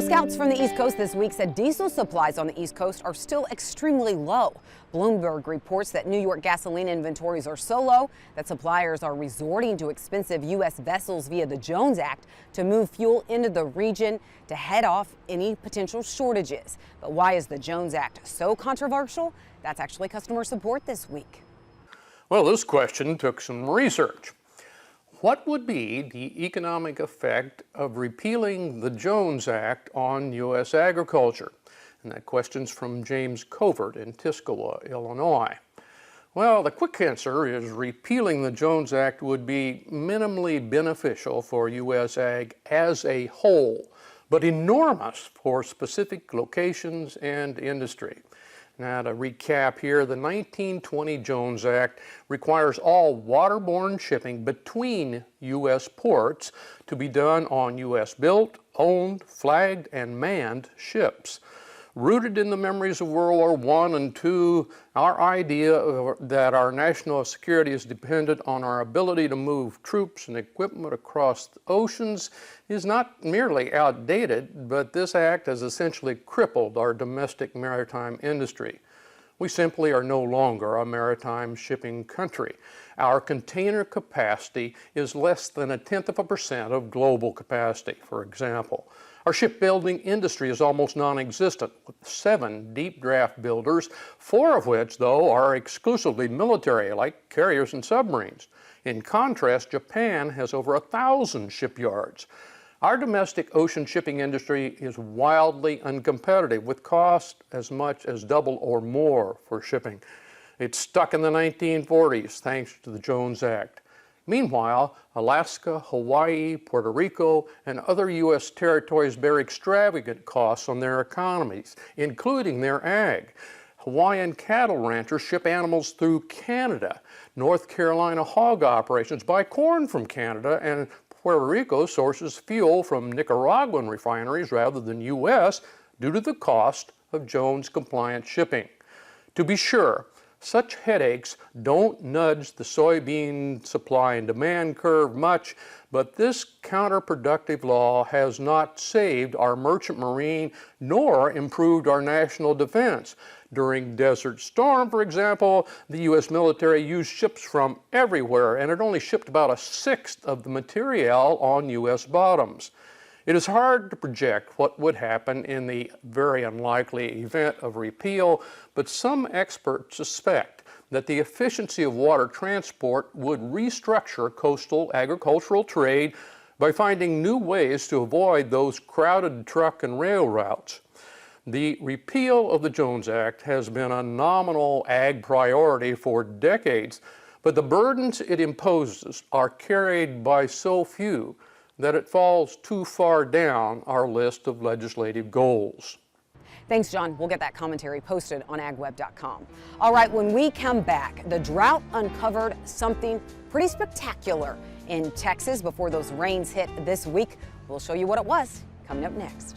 Well, scouts from the East Coast this week said diesel supplies on the East Coast are still extremely low. Bloomberg reports that New York gasoline inventories are so low that suppliers are resorting to expensive U.S. vessels via the Jones Act to move fuel into the region to head off any potential shortages. But why is the Jones Act so controversial? That's actually customer support this week. Well, this question took some research. What would be the economic effect of repealing the Jones Act on U.S. agriculture? And that question's from James Covert in Tuscola, Illinois. Well, the quick answer is repealing the Jones Act would be minimally beneficial for U.S. ag as a whole, but enormous for specific locations and industry. Now, to recap here, the 1920 Jones Act requires all waterborne shipping between U.S. ports to be done on U.S.-built, owned, flagged, and manned ships. Rooted in the memories of World War I and II, our idea that our national security is dependent on our ability to move troops and equipment across the oceans is not merely outdated, but this act has essentially crippled our domestic maritime industry. We simply are no longer a maritime shipping country. Our container capacity is less than 0.1% of global capacity, for example. Our shipbuilding industry is almost non-existent, with 7 deep draft builders, 4 of which, though, are exclusively military, like carriers and submarines. In contrast, Japan has over 1,000 shipyards. Our domestic ocean shipping industry is wildly uncompetitive, with costs as much as double or more for shipping. It's stuck in the 1940s, thanks to the Jones Act. Meanwhile, Alaska, Hawaii, Puerto Rico, and other U.S. territories bear extravagant costs on their economies, including their ag. Hawaiian cattle ranchers ship animals through Canada. North Carolina hog operations buy corn from Canada, and Puerto Rico sources fuel from Nicaraguan refineries rather than U.S. due to the cost of Jones-compliant shipping. To be sure, such headaches don't nudge the soybean supply and demand curve much, but this counterproductive law has not saved our merchant marine nor improved our national defense. During Desert Storm, for example, the U.S. military used ships from everywhere, and it only shipped about 1/6 of the materiel on U.S. bottoms. It is hard to project what would happen in the very unlikely event of repeal, but some experts suspect that the efficiency of water transport would restructure coastal agricultural trade by finding new ways to avoid those crowded truck and rail routes. The repeal of the Jones Act has been a nominal ag priority for decades, but the burdens it imposes are carried by so few that it falls too far down our list of legislative goals. Thanks, John. We'll get that commentary posted on agweb.com. All right, when we come back, the drought uncovered something pretty spectacular in Texas before those rains hit this week. We'll show you what it was coming up next.